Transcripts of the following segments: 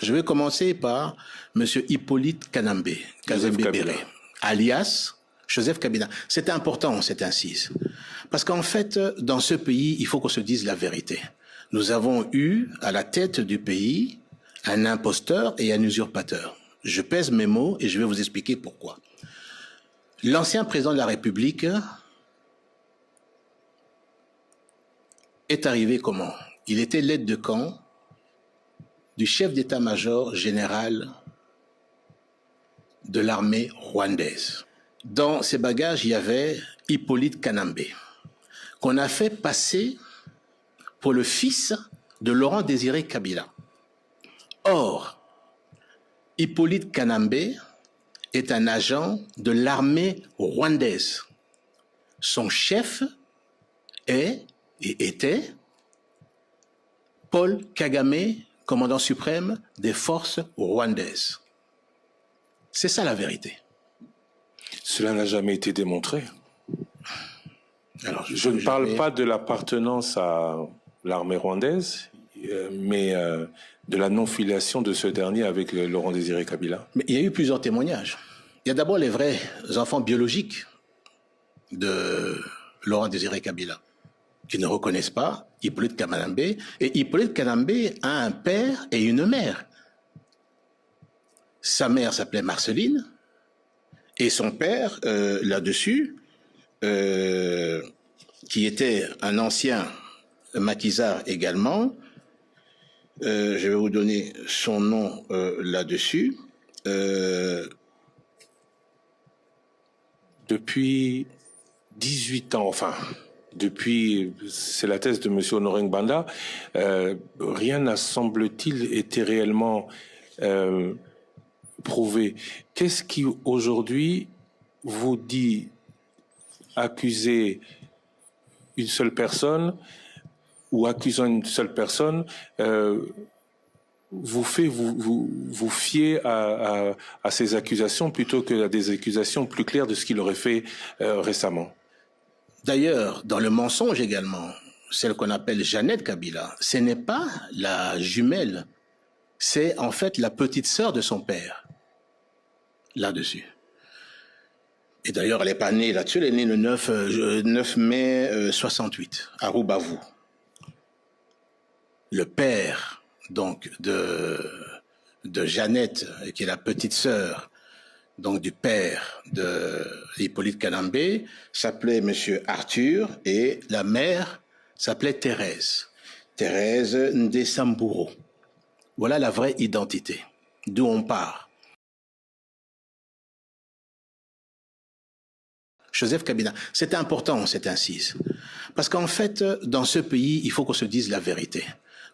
Je vais commencer par M. Hippolyte Kazembe Béré, alias Joseph Kabila. C'est important, cette incise. Parce qu'en fait, dans ce pays, il faut qu'on se dise la vérité. Nous avons eu à la tête du pays un imposteur et un usurpateur. Je pèse mes mots et je vais vous expliquer pourquoi. L'ancien président de la République est arrivé comment? Il était l'aide de camp du chef d'état-major général de l'armée rwandaise. Dans ses bagages, il y avait Hippolyte Kanambe, qu'on a fait passer pour le fils de Laurent Désiré Kabila. Or, Hippolyte Kanambe est un agent de l'armée rwandaise. Son chef est et était Paul Kagame, commandant suprême des forces rwandaises. C'est ça la vérité. Cela n'a jamais été démontré. Alors, je ne parle pas de l'appartenance à l'armée rwandaise, mais de la non-filiation de ce dernier avec Laurent Désiré Kabila. Mais il y a eu plusieurs témoignages. Il y a d'abord les vrais enfants biologiques de Laurent Désiré Kabila, qui ne reconnaissent pas Hippolyte Kanambe. Et Hippolyte Kanambe a un père et une mère. Sa mère s'appelait Marceline, et son père, là-dessus, qui était un ancien maquisard également, je vais vous donner son nom là-dessus. Depuis 18 ans, enfin, depuis, c'est la thèse de M. Honoré Ngbanda, rien n'a, semble-t-il, été réellement prouvé. Qu'est-ce qui, aujourd'hui, vous dit accuser une seule personne ou accusant une seule personne vous fait vous fier à ces accusations plutôt qu'à des accusations plus claires de ce qu'il aurait fait récemment? D'ailleurs, dans le mensonge également, celle qu'on appelle Jeannette Kabila, ce n'est pas la jumelle, c'est en fait la petite sœur de son père, là-dessus. Et d'ailleurs, elle n'est pas née là-dessus, elle est née le 9 mai 68, à Rubavu. Le père, donc, de Jeannette, qui est la petite sœur, donc du père de Hippolyte Kanambe, s'appelait Monsieur Arthur, et la mère s'appelait Thérèse Ndesamburo. Voilà la vraie identité, d'où on part. Joseph Kabila, c'est important, cette incise. Parce qu'en fait, dans ce pays, il faut qu'on se dise la vérité.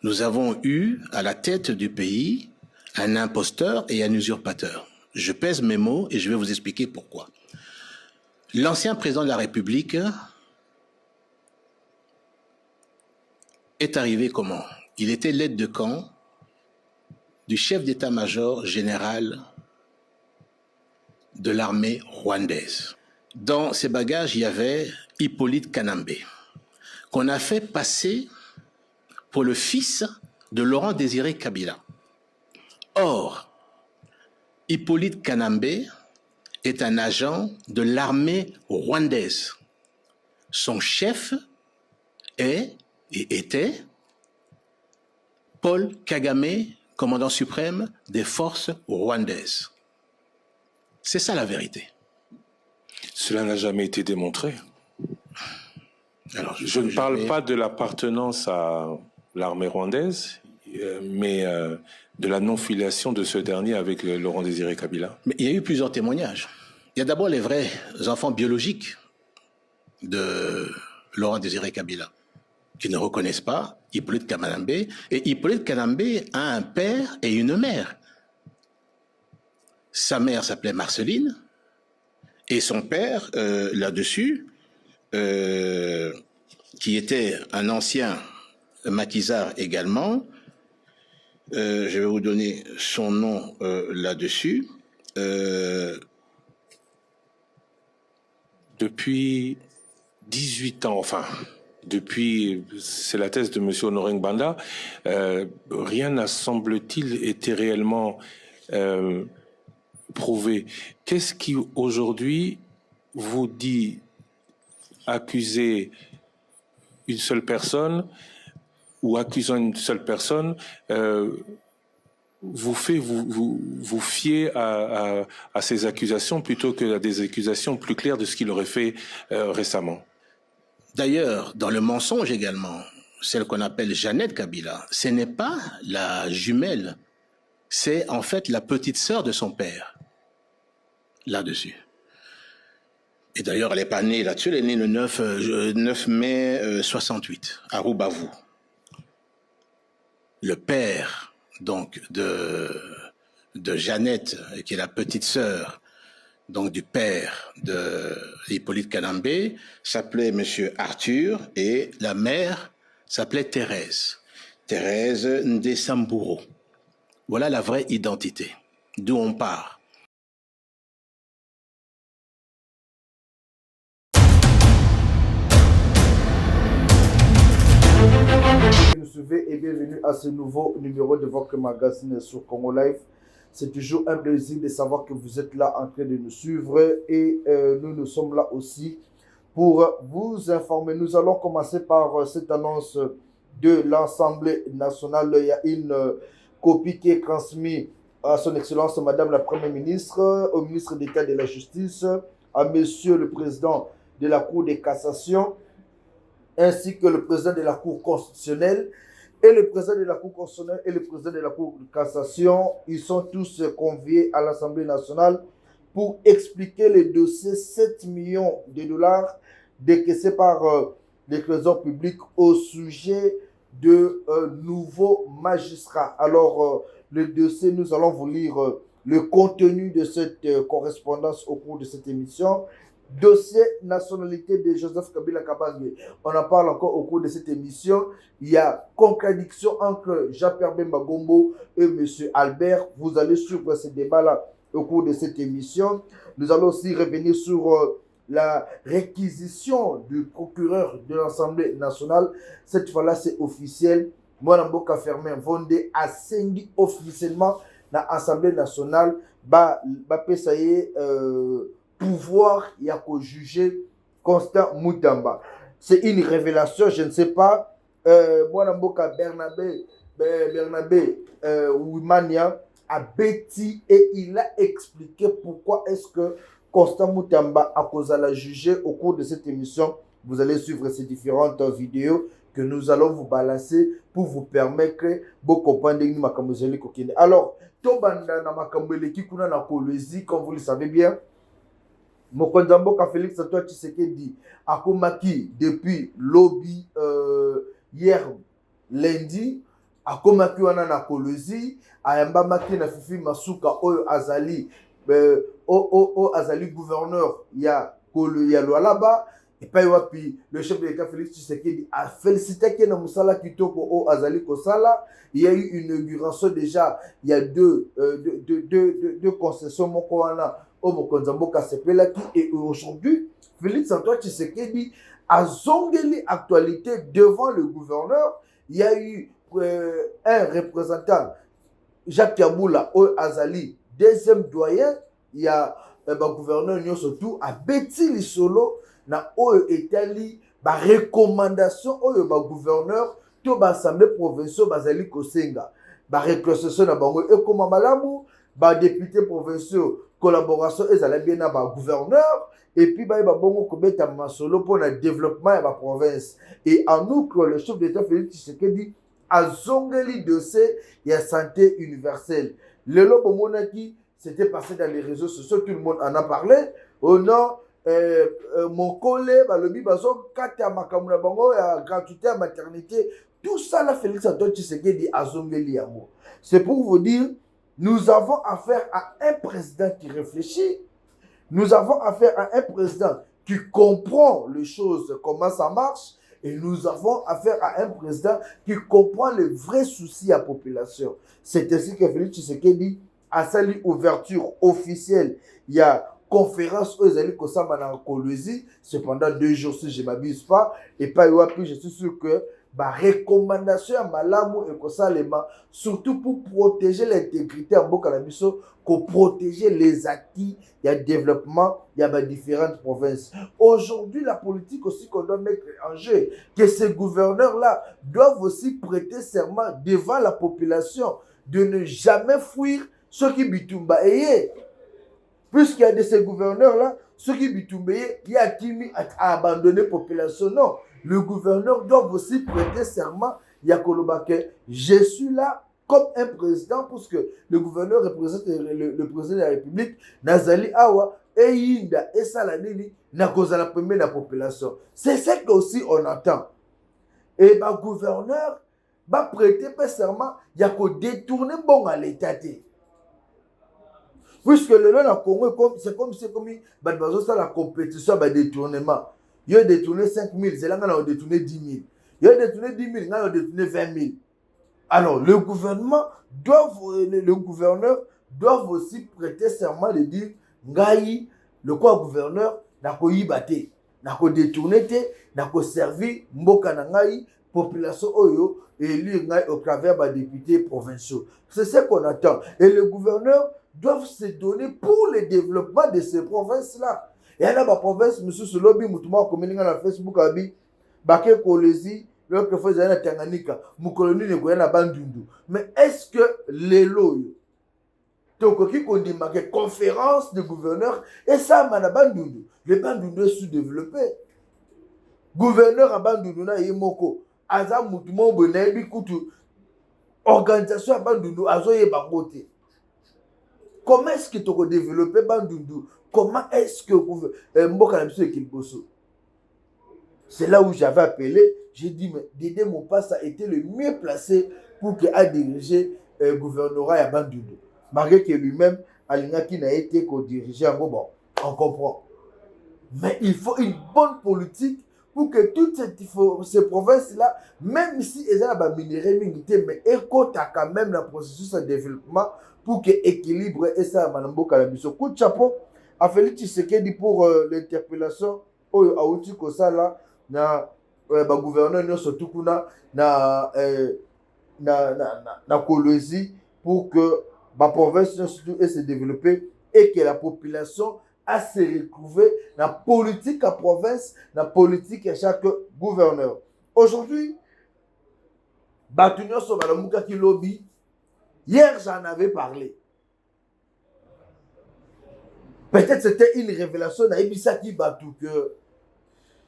Nous avons eu à la tête du pays un imposteur et un usurpateur. Je pèse mes mots et je vais vous expliquer pourquoi. L'ancien président de la République est arrivé comment? Il était l'aide de camp du chef d'état-major général de l'armée rwandaise. Dans ses bagages, il y avait Hippolyte Kanambe, qu'on a fait passer pour le fils de Laurent Désiré Kabila. Or, Hippolyte Kanambe est un agent de l'armée rwandaise. Son chef est et était Paul Kagame, commandant suprême des forces rwandaises. C'est ça la vérité. Cela n'a jamais été démontré. Alors, je ne parle pas de l'appartenance à l'armée rwandaise, mais de la non-filiation de ce dernier avec Laurent Désiré Kabila. Mais il y a eu plusieurs témoignages. Il y a d'abord les vrais enfants biologiques de Laurent Désiré Kabila, qui ne reconnaissent pas Hippolyte Kanambe. Et Hippolyte Kanambe a un père et une mère. Sa mère s'appelait Marceline, et son père, là-dessus, qui était un ancien maquisard également, je vais vous donner son nom là-dessus. Depuis 18 ans, enfin, depuis, c'est la thèse de M. Honoré Banda, rien n'a, semble-t-il, été réellement prouvé. Qu'est-ce qui, aujourd'hui, vous dit accuser une seule personne ou accusant une seule personne vous fait vous fier à ces accusations plutôt qu'à des accusations plus claires de ce qu'il aurait fait récemment? D'ailleurs, dans le mensonge également, celle qu'on appelle Jeannette Kabila, ce n'est pas la jumelle, c'est en fait la petite sœur de son père, là-dessus. Et d'ailleurs, elle n'est pas née là-dessus, elle est née le 9 mai 68, à Roubavu. Le père, donc, de Jeannette, qui est la petite sœur, donc du père de Hippolyte Kanambé, s'appelait Monsieur Arthur, et la mère s'appelait Thérèse Ndesamburo. Voilà la vraie identité, d'où on part. Nous suivez et bienvenue à ce nouveau numéro de votre magazine sur Congo Live. C'est toujours un plaisir de savoir que vous êtes là en train de nous suivre et nous sommes là aussi pour vous informer. Nous allons commencer par cette annonce de l'Assemblée nationale. Il y a une copie qui est transmise à son Excellence Madame la Première ministre, au ministre d'État de la Justice, à Monsieur le Président de la Cour de cassation, ainsi que le président de la Cour constitutionnelle. Et le président de la Cour constitutionnelle et le président de la Cour de cassation, ils sont tous conviés à l'Assemblée nationale pour expliquer le dossier 7 millions de dollars décaissés par les trésors publics au sujet de nouveaux magistrats. Alors, le dossier, nous allons vous lire le contenu de cette correspondance au cours de cette émission. Dossier nationalité de Joseph Kabila Kabange. On en parle encore au cours de cette émission. Il y a contradiction entre Jean-Pierre Bemba Gombo et M. Albert. Vous allez suivre ce débat-là au cours de cette émission. Nous allons aussi revenir sur la réquisition du procureur de l'Assemblée nationale. Cette fois-là, c'est officiel. Mwanamboka Fermin Vondé a signé officiellement dans l'Assemblée nationale. Ça y est, pouvoir y a qu'au juger Constant Moutamba. C'est une révélation, je ne sais pas. Mwanamboka Bernabé Wimania a bêti et il a expliqué pourquoi est-ce que Constant Moutamba a causé la juger au cours de cette émission. Vous allez suivre ces différentes vidéos que nous allons vous balancer pour vous permettre de comprendre ma kamozeli kokine. Alors, tobanda na makambele kikuna na kolwezi, comme vous le savez bien. Mokonzamboka Félix Antoine Tshisekedi a komaki depuis lobby hier lundi, a komaki wana na kolwezi, ayamba maki na Fifi Masuka oyo azali azali gouverneur ya Lualaba. Et puis le chef de l'État Félix Tshisekedi a félicité que na musala kitoko o azali kosala. Il y a eu une inauguration déjà, il y a deux concessions moko wana au Mokonzamboka Sepelaki, et aujourd'hui Félix Antoine Tshisekedi a zongeli actualité devant le gouverneur. Il y a eu un représentant, Jacques Yaboula o azali deuxième doyen, il y a gouverneur Nyo surtout a beti li solo na oyo etali ba recommandation oyo ba gouverneur to ba assemblée provinciale bazali kosenga ba réclassation na bango e koma malamu ba député provinciaux collaboration ezala bien na ba gouverneur et puis ba bongo ko beta masolo pour le développement ya ba province. Et en outre, le chef d'État Félix Tshisekedi a zongeli dossier ya santé universelle. Le lobo monaki c'était passé dans les réseaux sociaux, tout le monde en a parlé. Au nom mon collègue, le bibazo, kata makamuna bango, gratuité à maternité, tout ça là, Félix Antoine Tshisekedi a zongeli yango. C'est pour vous dire, nous avons affaire à un président qui réfléchit, nous avons affaire à un président qui comprend les choses, comment ça marche, et nous avons affaire à un président qui comprend les vrais soucis à la population. C'est ainsi que Félix Tshisekedi a sali ouverture officielle. Il y a conférence aux alliés en Colosie, cependant 2 jours si je ne m'abuse pas, et pas je suis sûr que la recommandation à Malamu et Kosalema, surtout pour protéger l'intégrité en Bokalabiso, pour protéger les acquis, il y a développement, il y a différentes provinces. Aujourd'hui, la politique aussi qu'on doit mettre en jeu, que ces gouverneurs-là doivent aussi prêter serment devant la population de ne jamais fuir ceux qui bitumba. Puisqu'il y a de ces gouverneurs-là, ceux qui bitumbaient, il y a qui a abandonné la population. Non, le gouverneur doit aussi prêter serment. Il y a Kolobake, je suis là comme un président, parce que le gouverneur représente le président de la République, Nazali Awa, et Yinda, et Salanini, n'a causé la première de la population. C'est ce qu'aussi on entend. Et le gouverneur va prêter serment, il y a qu'à détourner bon à l'État. Puisque le long du Congo, c'est comme si la compétition de détournement. Il a détourné 5 000, c'est là qu'on a détourné 10 000. Il a détourné 10 000, on a détourné 20 000. Alors, le gouverneur doit aussi prêter serment de dire Ngaï, le quoi gouverneur, n'a qu'à y battre, n'a qu'à détourner, n'a qu'à servir Mboka Nangaï, population Oyo, et lui au travers des députés provinciaux. C'est ce qu'on attend. Et le gouverneur doivent se donner pour le développement de ces provinces-là. Et il y a des provinces, monsieur Solobi, Moutouma, comme il y a dans Facebook, Baké Kolezi, l'autre fois, il y a Tanganyika, Moukoloni, il y a Bandundu. Mais est-ce que les lois, donc, qui qu'on dit, conférence de gouverneurs, et ça, Bandundu, les Bandundu sont sous-développés. Gouverneur à Bandundu, il y a Moko, Aza Moutouma, Bonaïbi, Koutou, organisation à Bandundu, Azoye Bangote. Comment est-ce que tu as développé Bandundu? Comment est-ce que Mboka Namso et Kilboso? C'est là où j'avais appelé, j'ai dit, mais Dédé Mopassa était le mieux placé pour qu'il ait dirigé le gouvernorat à Bandundu. Malgré que lui-même, Alingaki n'a été qu'au dirigeant, bon, on comprend. Mais il faut une bonne politique pour que toutes ces provinces-là, même si elles ont la minerai militaire, mais écoute quand même le processus de développement pour que l'équilibre et ça, Manambo Kalabiso. Coup de chapeau à Félix Tshisekedi pour l'interpellation au Aouti Kosala, na gouverneur surtout na Colosie pour que la province se développe et que la population a se retrouver dans la politique à province, dans la politique à chaque gouverneur. Aujourd'hui, Batunyo Sobalamuka qui lobby. Hier, j'en avais parlé. Peut-être c'était une révélation d'Aïbissa qui Batou que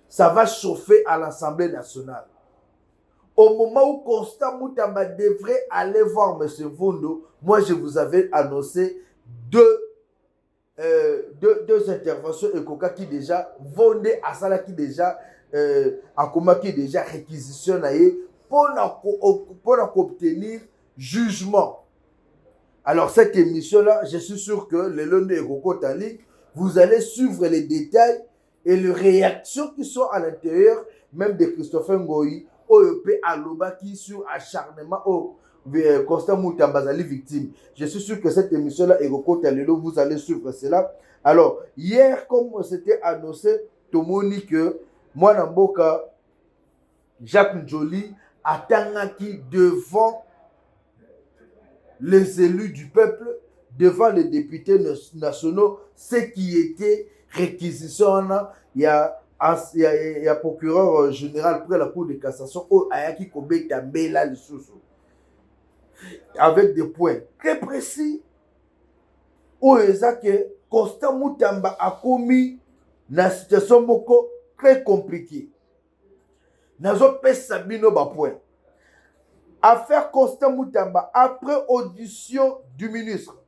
ça va chauffer à l'Assemblée nationale. Au moment où Constant Moutamba devrait aller voir M. Vondo, moi je vous avais annoncé deux interventions et Koka qui déjà, Vondé Asala qui déjà, Akoma qui déjà réquisitionné pour obtenir jugement. Alors cette émission-là, je suis sûr que le lundi et Kokotali, vous allez suivre les détails et les réactions qui sont à l'intérieur, même de Christopher Ngoyi, OEP Aloba qui sur acharnement au Constant Moutambazali victime. Je suis sûr que cette émission-là, et Kokotali, vous allez suivre cela. Alors, hier, comme c'était annoncé, tout le monde dit que moi, Namboka, Jacques Njoli, attendaki devant les élus du peuple, devant les députés nationaux, ce qui était réquisition. Il y a procureur général près la Cour de cassation, Ayaki Kobe Tambela Lissousou, avec des points très précis, où il y a que Constant Moutamba a commis une situation très compliquée. Nazo pesa bino ba point. Affaire Constant Moutamba, après audition du ministre,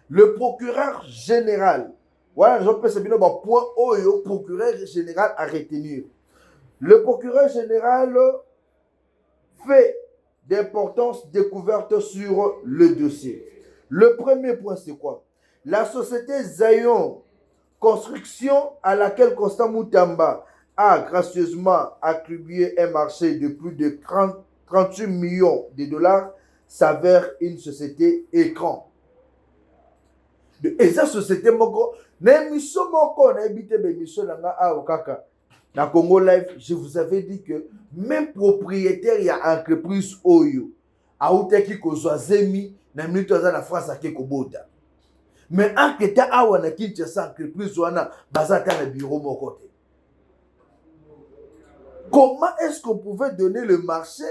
le procureur général, voilà, nazo pesa bino ba point oyo procureur général à retenir. Le procureur général fait d'importantes découvertes sur le dossier. Le premier point, c'est quoi? La société Zayon Construction, à laquelle Constant Moutamba a gracieusement attribué un marché de plus de 38 millions de dollars, s'avère une société écran. Et ça, société, l'émission, on a évité l'émission, dans Congo Live, je vous avais dit que même propriétaire, il y a entreprise Oyo, a outé ko zoazemi, na minute dans la France à Kekobota. Mais en que ta awana Kinshasa entreprise wana, bazata na bureau mon côté. Comment est-ce qu'on pouvait donner le marché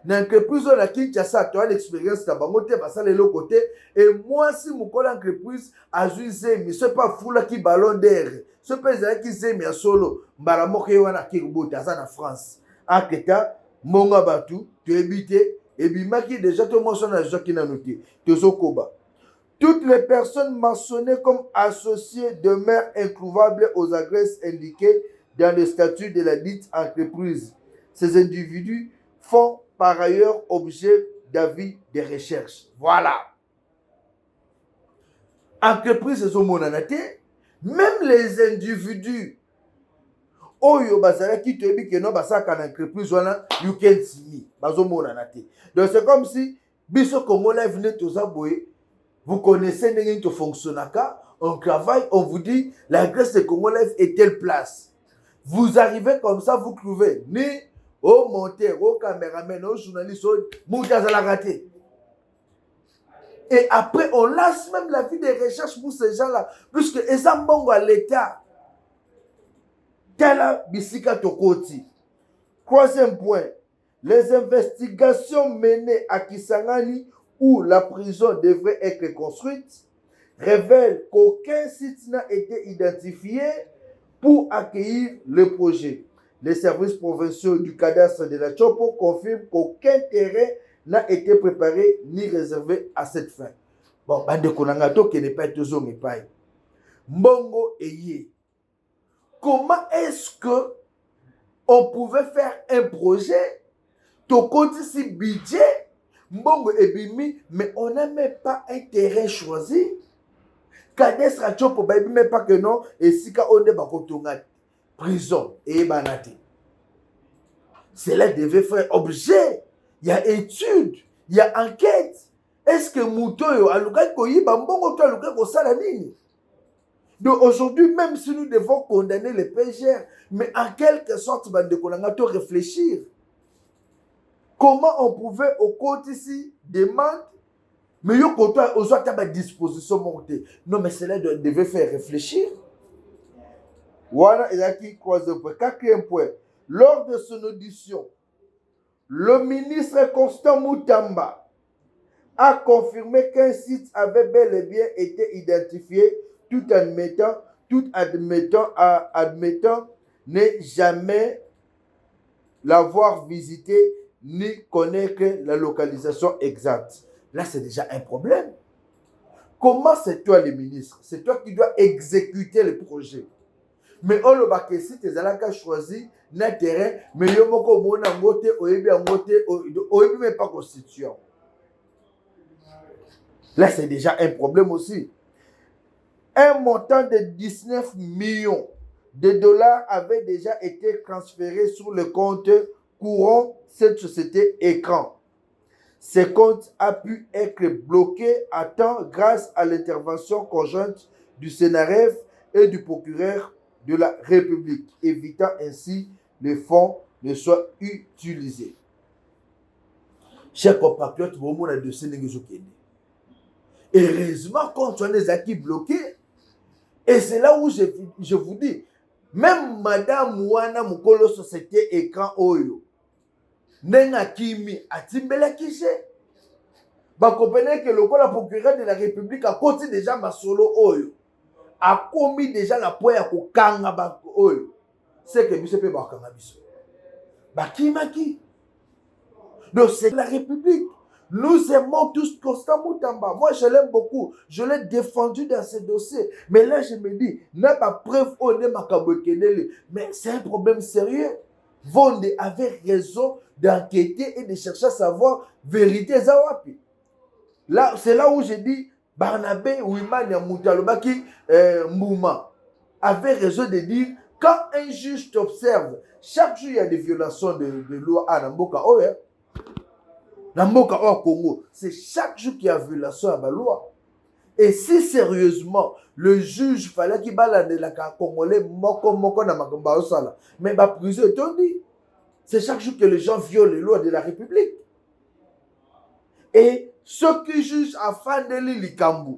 l'entreprise à Kinshasa, tu as l'expérience de Bangote, ça le côté, et moi, si mon collègue entreprise a joué, mais ce n'est pas fou là qui ballon d'air, ce n'est pas ça qui s'est mis à solo, Mbaramoke wana qui est en France. En Keta, mon abatu, tu es habité, et bimaki déjà, tout le monde son agent qui n'a noté, tu es au Koba. Toutes les personnes mentionnées comme associées demeurent introuvables aux adresses indiquées dans le statut de la dite entreprise. Ces individus font par ailleurs objet d'avis de recherche. Voilà. Entreprise même les individus oyo bazala qui te dit que non basaka na entreprise wana you can see me bazomona na te. Donc c'est comme si biso Congo Live venait tous aboyer. Vous connaissez n'engin to fonctionnaka, on travaille, on vous dit la Grèce de Congo Live est telle place. Vous arrivez comme ça, vous trouvez ni au monteur, au caméraman, au journaliste, au moutazala raté. Et après, on lance même la vie des recherches pour ces gens-là, puisque Ezambongo à l'État. Tela Bisika Tokoti. Troisième point, les investigations menées à Kisangani, où la prison devrait être construite, révèlent qu'aucun site n'a été identifié pour accueillir le projet. Les services provinciaux du cadastre de la Chopo confirment qu'aucun terrain n'a été préparé ni réservé à cette fin. Bon, bande konangato qui n'est pas toujours mais pas. Mbongo Eye. Comment est-ce que on pouvait faire un projet, to compte si budget, Mbongo Ebimi, mais on n'a même pas un terrain choisi. Cadastre la Chopo, même pas que non, et si on est bakotonga prison et banati. Cela devait faire objet. Il y a étude, il y a enquête. Est-ce que Moutoyo a le cas koyi bambongo to a le cas ko salanini? Donc aujourd'hui, même si nous devons condamner les PGR, mais en quelque sorte, bande konangato réfléchir. Comment on pouvait au côté ici demander, mais yo koto aux autres à disposition montée. Non, mais cela devait faire réfléchir. Voilà, il y a qui croise le point. Quatrième point. Lors de son audition, le ministre Constant Moutamba a confirmé qu'un site avait bel et bien été identifié tout admettant ne jamais l'avoir visité ni connaître la localisation exacte. Là, c'est déjà un problème. Comment c'est toi le ministre? C'est toi qui dois exécuter le projet. Mais on le baké si tes alaka choisi na terrain, mais yo moko mona ngote oyebi même pas constitution. Là c'est déjà un problème aussi. Un montant de 19 millions de dollars avait déjà été transféré sur le compte courant cette société Écran. Ce compte a pu être bloqué à temps grâce à l'intervention conjointe du Sénaref et du procureur de la République, évitant ainsi les fonds ne soient utilisés. Chers compatriotes, vous avez un dossier de heureusement, quand on est acquis bloqués, et c'est là où je vous dis, même Madame Wana Mukolo Société Écran Oyo, Nenga Kimi, Atimbela Kise, vous comprenez que le procureur de la République a côté déjà ma solo Oyo. A commis déjà la poigne à Kokanga Bakoyo. C'est que monsieur peut bakanga biso. Bakimaki. Donc c'est la République. Nous aimons tous Constant Moutamba. Moi je l'aime beaucoup. Je l'ai défendu dans ce dossier. Mais là je me dis, n'a pas preuve on est makabokenele. Mais c'est un problème sérieux. Vonde avait raison d'enquêter et de chercher à savoir vérité zawapi. Là c'est là où je dis Barnabé Ouimane Moutalobaki Mouma avait raison de dire quand un juge t'observe, chaque jour il y a des violations de loi à Namboka Namboka au Congo. C'est chaque jour qu'il y a violation à la loi. Et si sérieusement, le juge fallait qu'il balade la Congolais moko na makambo osala, mais ba prison dit, c'est chaque jour que les gens violent les lois de la République. Et ceux qui jugent à Fandeli Likambu,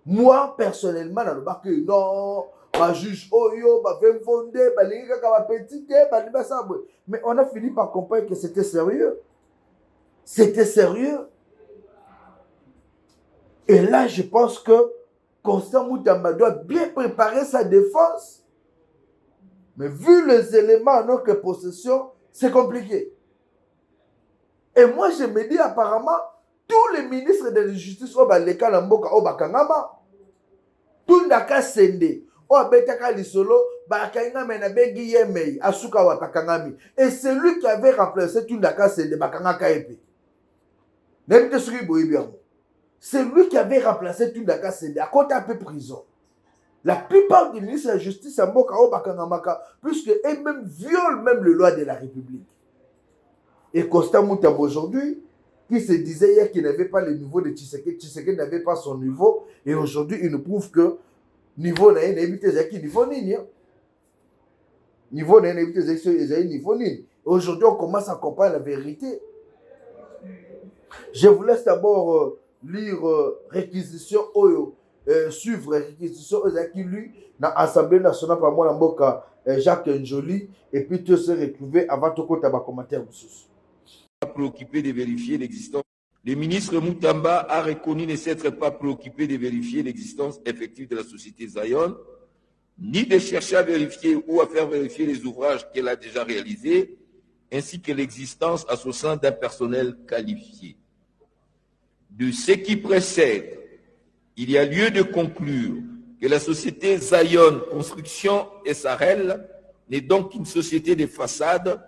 moi personnellement, non, ma juge Oyo, ma femme fondée, ma ligue ma petite, mais on a fini par comprendre que c'était sérieux. C'était sérieux. Et là, je pense que Constant Moutamba doit bien préparer sa défense. Mais vu les éléments en notre possession, c'est compliqué. Et moi, je me dis apparemment, tous les ministres de la justice, tout ndaka sende, et c'est lui qui avait remplacé tout ndaka sende, c'est lui qui avait remplacé tout ndaka sende, à côté un peu prison. La plupart des ministres de la justice, puisque eux-mêmes violent même les lois de la République. Et Constant Moutamba aujourd'hui, qui se disait hier qu'il n'avait pas le niveau de Tshisekedi, Tshisekedi n'avait pas son niveau, et aujourd'hui il nous prouve que niveau n'a rien évité, niveau nini. Niveau n'a rien évité, niveau nini. Aujourd'hui on commence à comprendre la vérité. Je vous laisse d'abord lire réquisition Oyo. Suivre réquisition qui lui dans l'Assemblée nationale par moi Mboka Jacques Njoli et puis tout se retrouver avant tout compte à ma commentaire. Préoccupé de vérifier l'existence. Le ministre Moutamba a reconnu ne s'être pas préoccupé de vérifier l'existence effective de la société Zion, ni de chercher à vérifier ou à faire vérifier les ouvrages qu'elle a déjà réalisés, ainsi que l'existence à son sein d'un personnel qualifié. De ce qui précède, il y a lieu de conclure que la société Zion Construction SARL n'est donc qu'une société de façade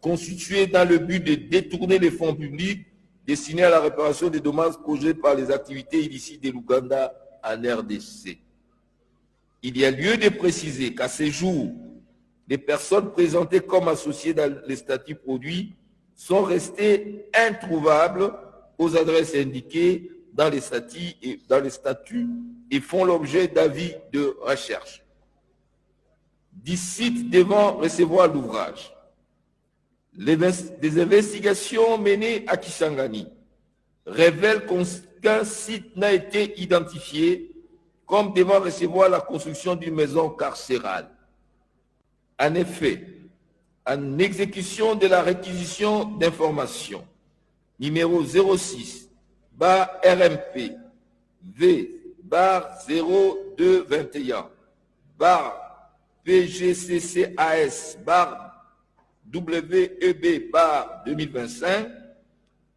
constituée dans le but de détourner les fonds publics destinés à la réparation des dommages causés par les activités illicites de l'Ouganda en RDC. Il y a lieu de préciser qu'à ce jour, les personnes présentées comme associées dans les statuts produits sont restées introuvables aux adresses indiquées dans les statuts et font l'objet d'avis de recherche. D'ici devant recevoir l'ouvrage, des investigations menées à Kisangani révèlent qu'un site n'a été identifié comme devant recevoir la construction d'une maison carcérale. En effet, en exécution de la réquisition d'informations numéro 06 RMP V/0221 PGCCAS WEB 2025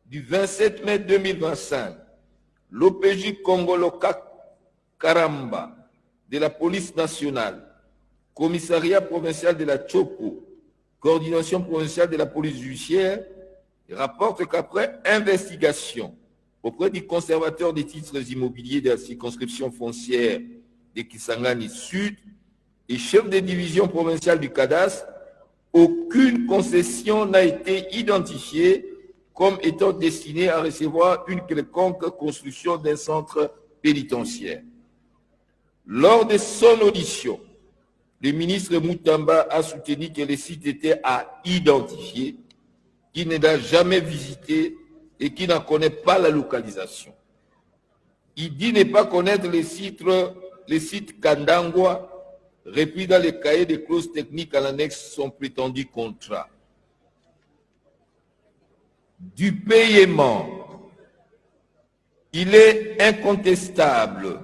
du 27 mai 2025, l'OPJ Congoloka Karamba de la police nationale, commissariat provincial de la Tchoko, coordination provinciale de la police judiciaire, rapporte qu'après investigation auprès du conservateur des titres immobiliers de la circonscription foncière de Kisangani Sud et chef de division provinciale du cadastre, aucune concession n'a été identifiée comme étant destinée à recevoir une quelconque construction d'un centre pénitentiaire. Lors de son audition, le ministre Moutamba a soutenu que le site était à identifier, qu'il ne l'a jamais visité et qui n'en connaît pas la localisation. Il dit ne pas connaître les sites Kandangwa, repris dans les cahiers de clauses techniques à l'annexe son prétendu contrat. Du paiement, il est incontestable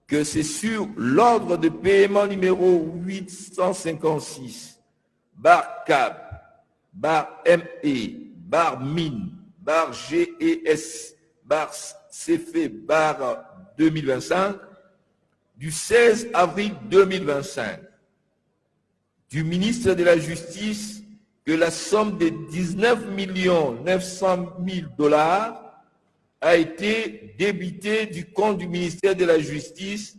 que c'est sur l'ordre de paiement numéro 856, /CAB, /ME, /MIN, /GES, /CFE, /2025, du 16 avril 2025, du ministre de la Justice que la somme de 19 900 000 $ a été débitée du compte du ministère de la Justice,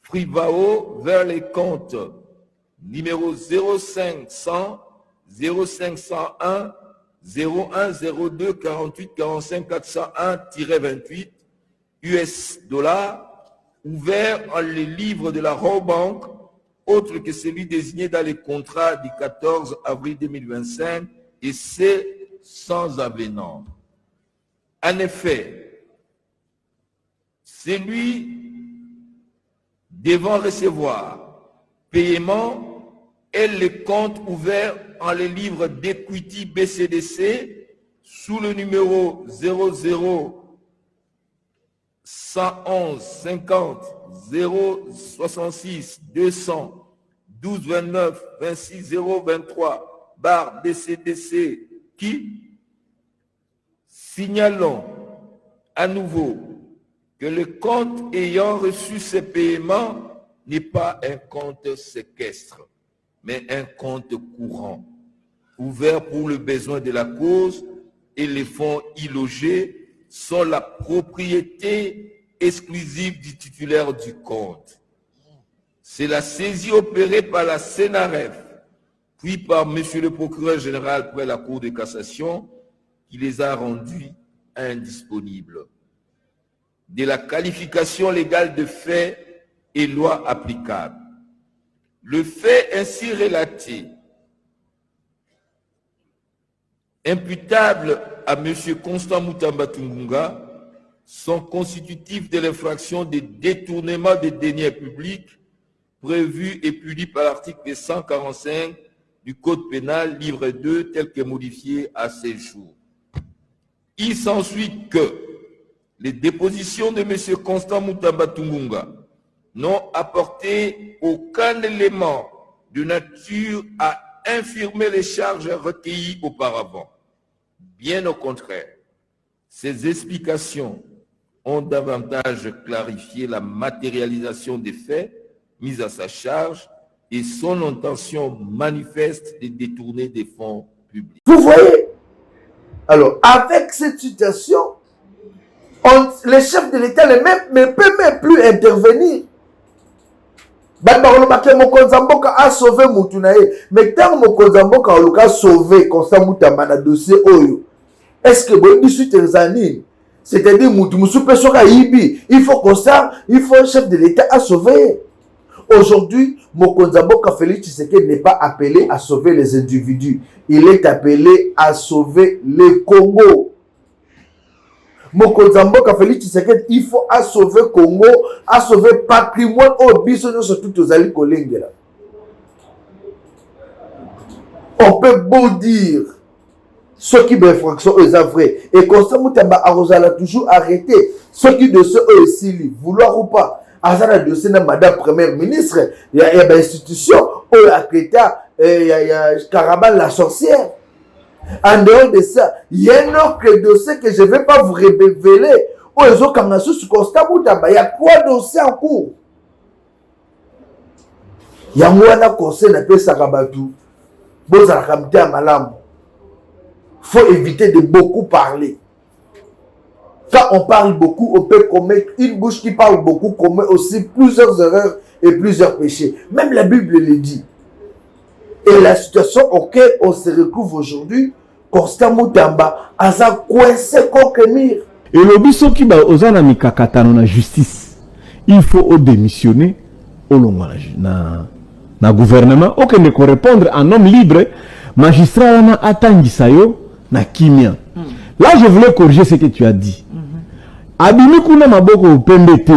Frivao, vers les comptes numéro 0500 0501 0102 48 45 401-28, US ouverts en les livres de la Robank, autre que celui désigné dans les contrats du 14 avril 2025, et c'est sans avenant. En effet, celui devant recevoir paiement et les comptes ouverts en les livres d'Equity BCDC sous le numéro 00 111 50 066 200 12 29 26 023 / BCDC qui, signalons à nouveau que le compte ayant reçu ces paiements n'est pas un compte séquestre, mais un compte courant, ouvert pour le besoin de la cause, et les fonds y logés sont la propriété exclusive du titulaire du compte. C'est la saisie opérée par la CNRF, puis par M. le procureur général près la Cour de cassation, qui les a rendus indisponibles. De la qualification légale de fait et loi applicable. Le fait ainsi relaté, imputables à M. Constant Mutamba Tungunga, sont constitutifs de l'infraction de détournement des deniers publics prévu et puni par l'article 145 du Code pénal, livre 2, tel que modifié à ces jours. Il s'ensuit que les dépositions de M. Constant Mutamba Tungunga n'ont apporté aucun élément de nature à infirmer les charges recueillies auparavant. Bien au contraire, ces explications ont davantage clarifié la matérialisation des faits mis à sa charge et son intention manifeste de détourner des fonds publics. Vous voyez? Alors, avec cette situation, les chefs de l'État ne peuvent même plus intervenir. Mokonzamboka a sauvé Moutunae, mais tant Mokonzamboka a sauvé Constant Mutamba na dossier Oyo, est-ce que vous suite Tanzanie? C'est-à-dire il faut Constant, il faut le chef de l'État à sauver. Aujourd'hui, Mokonzamboka Félix Tshisekedi n'est pas appelé à sauver les individus, il est appelé à sauver le Congo. Mokonzamboka Félix Tshisekedi, il faut à sauver Congo, à sauver patrimoine au biso surtout aux ali kolengela. On peut beau dire ce qui est infraction est vrai et Constant Mutamba a toujours arrêté ce qui de ceux aussi vouloir ou pas. Azana dossier na madame première ministre, il y a une institution où il y a Karabal la sorcière. En dehors de ça, il y a un autre dossier que je ne vais pas vous révéler. Où ils ont commencé sur Constant Mutamba. Il y a 3 dossiers en cours. Il y a un conseil qui s'appelle Sarabatu. Il faut éviter de beaucoup parler. Quand on parle beaucoup, on peut commettre une bouche qui parle beaucoup, commet aussi plusieurs erreurs et plusieurs péchés. Même la Bible le dit. Et la situation auquel on se retrouve aujourd'hui, Constant Mutamba a coincé contre mur. Et le biso qui va aux anami kakatano na justice, il faut démissionner au longage na gouvernement. Aucun ne répondre en homme libre, magistrat na atangisayo na kimia. Là, je voulais corriger ce que tu as dit. Abimi kuna maboko pembete.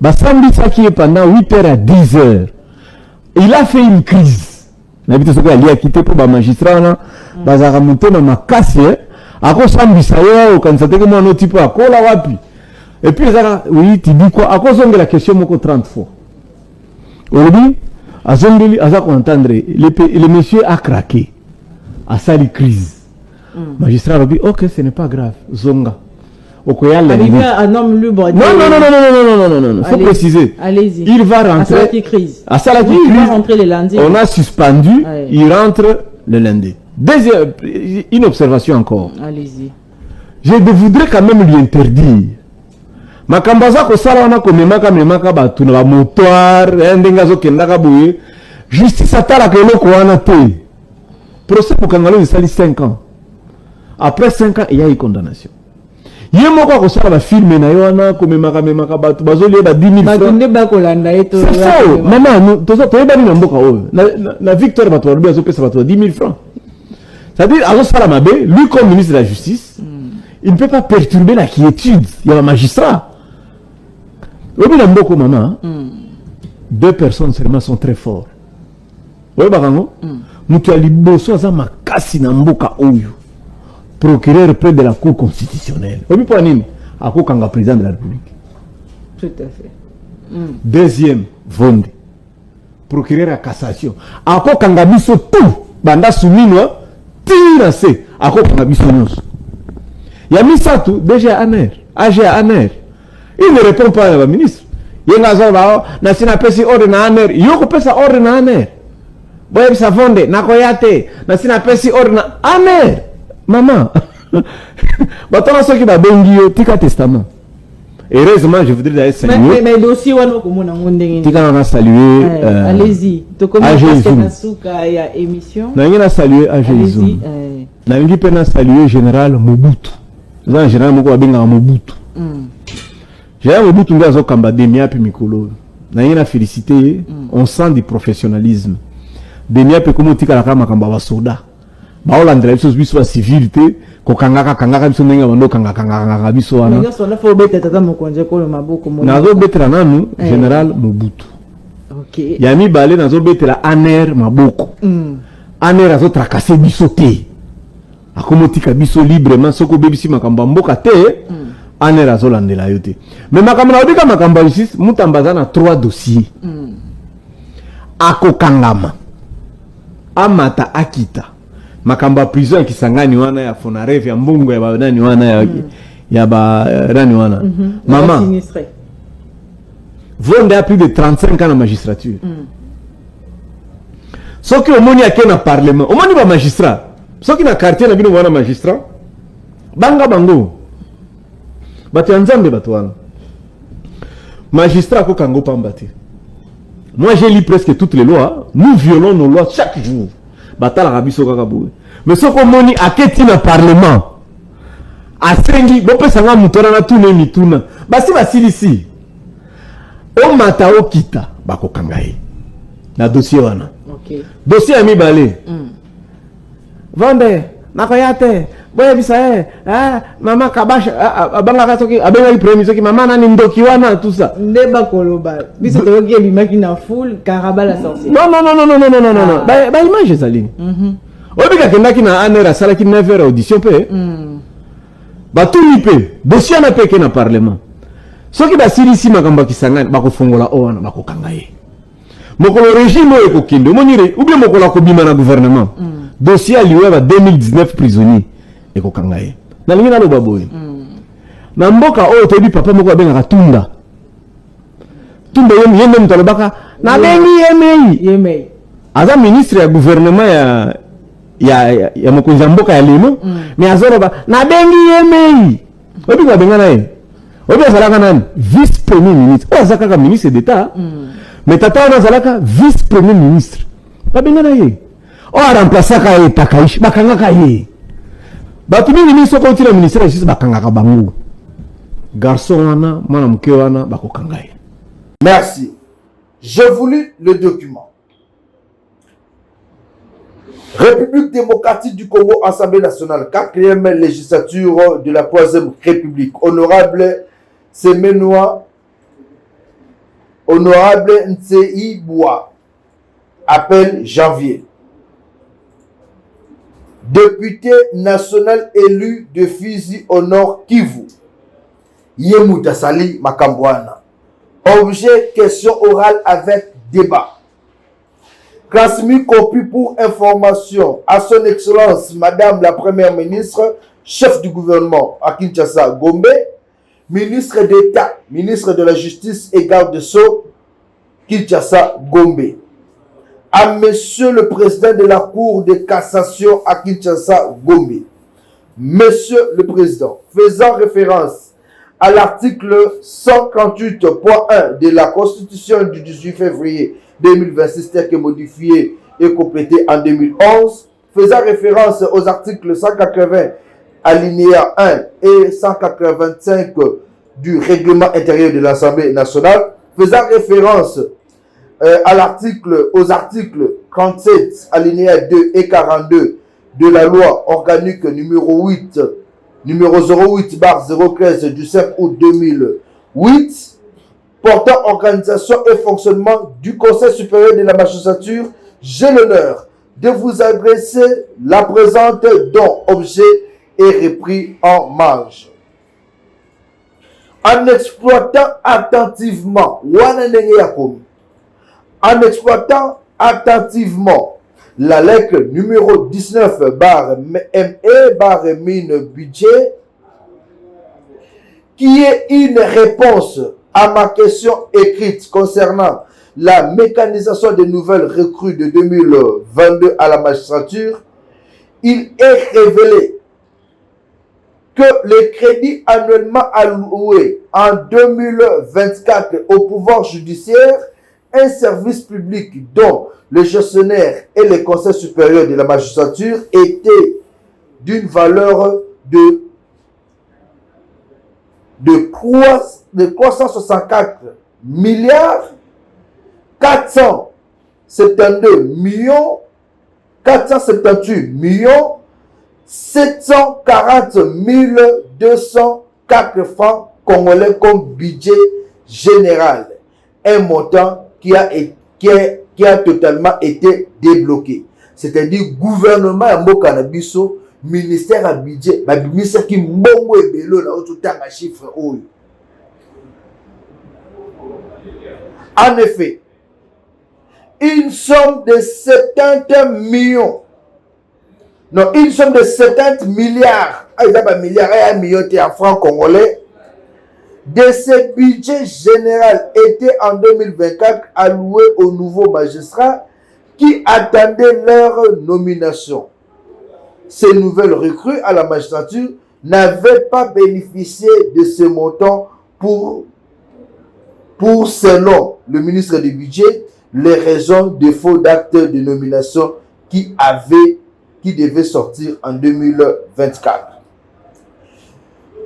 Basambi ça qui est pendant 8h à 10h. Il a fait une crise. N'habite ce qu'il a quitté pour le magistrat là, bazara monter dans ma casse, à cause de ça, quand ça te moi un type à quoi là wapi. Et puis oui, tu dis quoi? À cause de la question moko 30 fois. Aujourd'hui, à Zongeli, à ça entendre, le monsieur a craqué, à ça les crises. Magistrat a dit ok, ce n'est pas grave, Zonga. Arrivé à un homme libre. Non, faut préciser. Allez-y. Il va rentrer. À ça qui crise. À ça qui il crise. va rentrer le lundi. On a suspendu, il rentre le lundi. Deuxième, une observation encore. Allez-y. Je voudrais quand même lui interdire. Makambaza ko sala wana ko memaka batu na motoire, ndenga zo kendaka boye. Justice atala ke loko wana te. Procès pour Kangalo il sali 5 ans. Après 5 ans, il y a une condamnation. Yé moko akosala ba film na yo wana komemaka bato bazolia ba 10 000 francs. Batunde bakolanda eto. C'est faux. Maman, toyebani na mboka oyo. Na Victor bato balobi azopesa bato 10 000 francs. C'est-à-dire azosala mabe, lui comme ministre de la Justice, il ne peut pas perturber la quiétude. Il y a un magistrat. Obi na mboko maman. Deux personnes seulement sont très forts. Oui, barango. Mutu aliboso aza makasi na mboka oyo. Procureur près de la Cour constitutionnelle. Obi pour nini? Ako kanga président de la République. Tout à fait. Deuxième, Vonde. Procureur à cassation. Ako kanga biso tout. Banda souminwa. Tira se. Ako kanga biso nyonso. Ya misatu, DG Aner. AG Aner. Il ne répond pas à la ministre. Yenga zoba na sina pesi ordre na Aner. Yoko pesa ordre na Aner. Boye bisa Vonde nakoyate na sina pesi ordre na Aner. Maman. Batona soki ba bengi yo tika testament. Heureusement, je voudrais d'ailleurs saluer. Mais dossier wana komona ngondenge. Tika na saluer allez-y. To comment parce que nasuka ya émission. Na ngina saluer à Jésus. Na ngi pena saluer général Mobutu. Za général moko babenga Mobutu. Général Mobutu ngazo kamba demia pe mikolo. Na ngina féliciter, on sent du professionnalisme. Demia pe komo tika la kama kamba ba soda. Ba olandra biso biso ba civilité. Kangaka biso ndenge bando kangaka biso wana. Nga sona fo beta tata mokonje ko maboko mo. Nazo betela nanu général Mobutu. OK. Yami balé nazo betela Aner maboko. Aner azo tracasser biso te. Akomotika biso librement soko bebisi makamba mboka te. Aner azo landela yo te. Mais makamba na odika makamba justice mutambaza na 3 dossiers. Ako kangama. Amata akita. Makamba prison kisangani wana ya Fonareve ya mbungu ya nani wana ya ba nani wana maman Vonde a plus de 35 ans na magistrature. Soki omoni ake na parlement omoni ba magistrat soki na quartier na bino wana magistrat banga bango bato ya nzambe bato wana magistrat ko kango pambati. Moi j'ai lu presque toutes les lois, nous violons nos lois chaque jour. Batala rabiso kaka boue. Mais ce qu'on moni aketi na parlement. Asengi bope sanga mutona na tune mituna. Basi basilisi. O mata o kita bako kangaye. Na dossier wana. OK. Dossier ami balé. Vande nakoyate. Boya bisa mama kabasha abanga kasoki abenga ki premier soki mama nani ndoki wana tout ça. Ndeba koloba. Bisa to ki bimaki na full karabala sorcier. Non. Ba image ezali. Obika kendaki na Anera salaki 9h audition pe. Ba tuni pe dossier na pe ke na parlement. Soki ba silisi makamba kisangani bako fongola o wana bako kangaye. Mokolo régime eko kinde monire ou bien mokolo ko bima na gouvernement. Dossier liwe ba 2019 prisonnier. Eko kangaye. Na lingi na loba boy. Na mboka o tobi papa moko abenga Tunda. Tunda yende mutolobaka na bengi yemei. Aza ministre ya gouvernement ya mokonzi mboka ya leno mais azoroba na bengi yemei. Obi ko benga nae. Obi azalaka nani? Vice premier ministre. O azaka ministre d'état. Mais tata on azalaka vice premier ministre. Ba benga nae. O remplacer ka e Takaishi bakanga ka ye. Batu mingi ministre ko tira ministre justice bakanga ka bangu. Garçon wana mwana mke wana bako kangaye. Merci. J'ai voulu le document. République démocratique du Congo, Assemblée nationale, 4e législature de la 3e République. Honorable Semenoa, honorable Ntseibwa, appel janvier. Député national élu de Fizi au Nord Kivu, Yemuta Sali Makambwana. Objet question orale avec débat. Transmis copie pour information à son excellence Madame la Première ministre, chef du gouvernement à Kinshasa Gombe, ministre d'État, ministre de la Justice et garde de Sceaux, Kinshasa Gombe. À Monsieur le Président de la Cour de cassation à Kinshasa Gombe. Monsieur le Président, faisant référence à l'article 138.1 de la Constitution du 18 février 2026 tel que modifié et complété en 2011, faisant référence aux articles 180 alinéa 1 et 185 du règlement intérieur de l'Assemblée nationale, faisant référence aux articles 37, alinéa 2 et 42 de la loi organique numéro 08/015 du 5 août 2008, portant organisation et fonctionnement du Conseil supérieur de la magistrature, j'ai l'honneur de vous adresser la présente dont objet est repris en marge. En exploitant attentivement la lettre numéro 19/ME/mine budget, qui est une réponse à ma question écrite concernant la mécanisation des nouvelles recrues de 2022 à la magistrature, il est révélé que les crédits annuellement alloués en 2024 au pouvoir judiciaire, un service public dont le gestionnaire et le Conseil supérieur de la magistrature étaient d'une valeur de 364 milliards 472 millions 478 millions 740 204 francs congolais comme budget général. Un montant qui a totalement été débloqué. C'est-à-dire gouvernement à Mokanabiso, ministère à budget, ministère qui mbongo et belo na otutanga chiffre oyo. En effet, une somme de 70 millions, non, une somme de 70 milliards, un million de francs congolais, de ce budget général était en 2024 alloué aux nouveaux magistrats qui attendaient leur nomination. Ces nouvelles recrues à la magistrature n'avaient pas bénéficié de ce montant pour selon le ministre du Budget, les raisons de faux d'actes de nomination qui devaient sortir en 2024.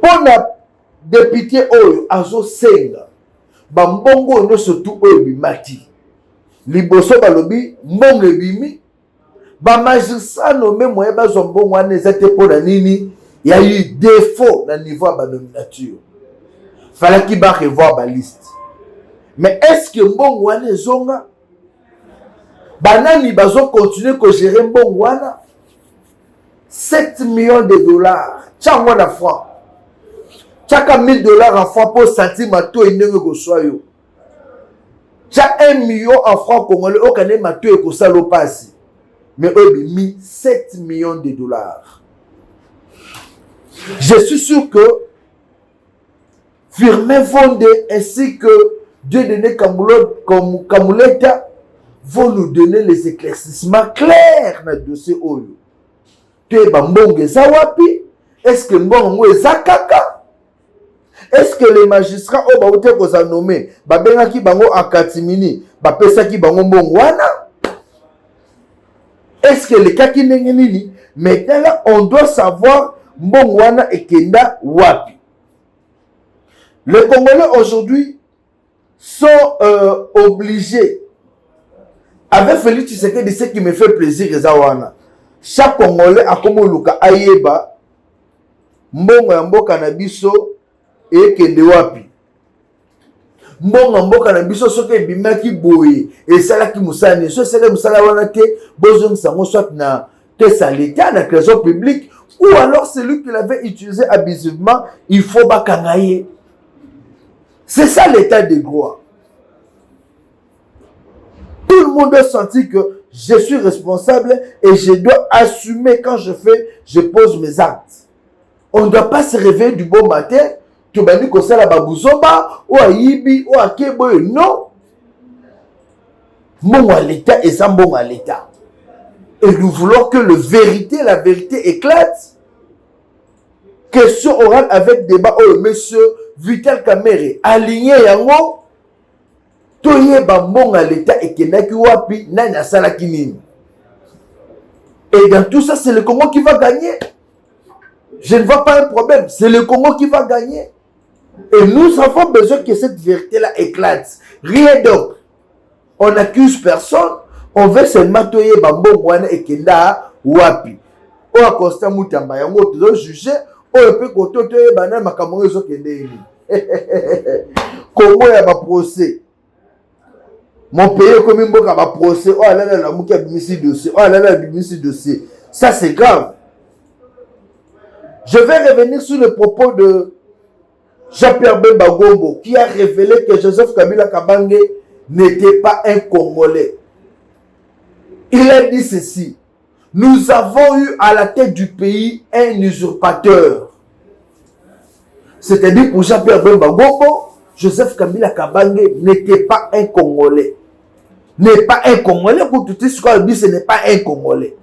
Pour la député Oyo Azo Senga, Bambongo no surtout Oyo Bimati, Liboso Balobi, Mbongo Bimi, magistrat nommé moyen Bazombo wane zate pour la nini, il y a eu défaut dans le niveau de la nominature. Fallait qu'il va revoir la liste. Mais est-ce que Mbongo wane zonga? Banani bazo continuer à gérer Mbongo wana? 7 millions de dollars. Tchangwa na francs. Tchaka 1000 dollars en francs pour sentir to enenge go soyo. Tcha 1 million en francs congolais au kane mato e ko salo pasi. Mais eux mis 7 millions de dollars. Je suis sûr que Firmin Vonde ainsi que Dieudonné Kamuleta vont nous donner les éclaircissements clairs dans le dossier Oyo. Est-ce que Mbongo est Zakaka? Est-ce que les magistrats ont été nommés Babengaki Bango en Katimini, Bapesaki Bango Mbongwana? Est-ce que les Kaki Nengenini? Maintenant là, on doit savoir Mbongwana et Kenda Wapi. Les Congolais aujourd'hui sont obligés. Avec Félix Tshisekedi, ce qui me fait plaisir, Zawana. Chaque Congolais a comme Luka Ayeba, Mbongo Mboka na biso et Kende Wapi. Mbongo Mboka na biso soke bimaki boye et sala ki musani, so sala musala wana te bozong sango soit na caisse à l'état, na trésor public, ou alors celui qui l'avait utilisé abusivement, il faut bakangaye. C'est ça l'état de droit. Tout le monde a senti que je suis responsable et je dois assumer quand je pose mes actes. On ne doit pas se réveiller du bon matin, tu vas dire que c'est la babouzoba, ou à Yibi, ou à Keboy. Non. Bon à l'État et sans bon à l'État. Et nous voulons que la vérité éclate. Question orale avec débat. Oh, monsieur Vital Kamerhe, aligné yango. Toye bambon à l'État et Kenaki Wapi, Nana Salakinine. Et dans tout ça, c'est le Congo qui va gagner. je ne vois pas un problème. C'est le Congo qui va gagner. Et nous avons besoin que cette vérité-là éclate. Rien d'autre. On n'accuse personne. On veut seulement toyer Bambongwana et Kenda Wapi. On a constat Moutamba. Yango tout juger. On peut côté toyer Banana Makamoro so Kende. Congo ya ba procès. Mon pays comme Mboka ba procès. Oh là là la Mouka bimisi dossier. Oh là là bimisi dossier. Ça c'est grave. Je vais revenir sur le propos de Jean-Pierre Bemba Gombo qui a révélé que Joseph Kabila Kabange n'était pas un Congolais. Il a dit ceci: nous avons eu à la tête du pays un usurpateur. C'est-à-dire pour Jean-Pierre Bemba Gombo, Joseph Kabila Kabange n'était pas un Congolais. N'est pas un Congolais, pour tout ce qu'on dit, ce n'est pas un Congolais.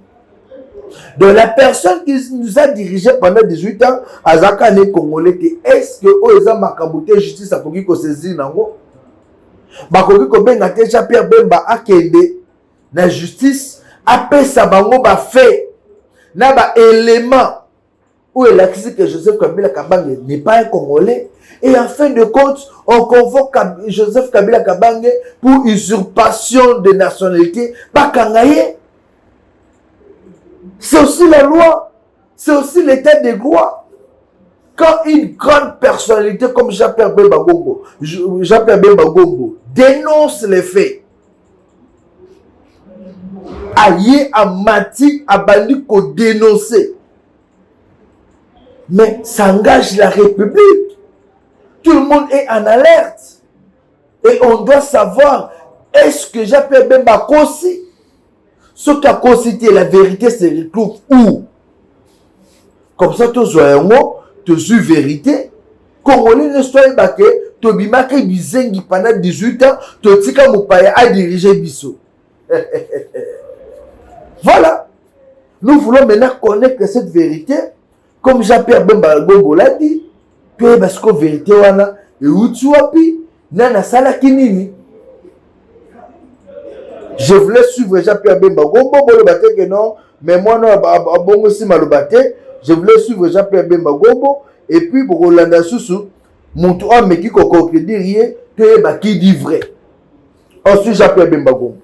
Donc la personne qui nous a dirigé pendant 18 ans, Azaka n'est Congolais. Est-ce que Oeza Makabouté justice a koki ko saisir nango? Bakoki ko benga te Jean-Pierre Bemba akende na justice apesa bango ba fait na ba élément où il a dit que Joseph Kabila Kabange n'est pas un Congolais. Et en fin de compte, on convoque Joseph Kabila Kabange pour usurpation de nationalité. Bakangaye. C'est aussi la loi. C'est aussi l'état de droit. Quand une grande personnalité comme Jean-Pierre Bemba Gombo dénonce les faits, aïe à Mati à Bali qu'on dénoncer, mais ça engage la République. Tout le monde est en alerte. Et on doit savoir, est-ce que Jean-Pierre Bemba Kossi, ce qui a constitué la vérité se retrouve où? Comme ça, tu as eu vérité. Congolais ne soit pas que tu as bizengi pendant 18 ans, tu as dirigé Bisso. Voilà. Nous voulons maintenant connaître cette vérité. Comme Jean-Pierre Bemba Gombo l'a dit, parce que la vérité, et où tu as pu, nana sala kinini. Je voulais suivre Jean-Pierre Bemba Gombo, que non, mais moi, non, je voulais suivre Jean-Pierre Bemba Gombo, et puis pour Rolanda Soussou, mon toit, mais qui dit rien, qui dit vrai. Ensuite, Jean-Pierre Bemba Gombo.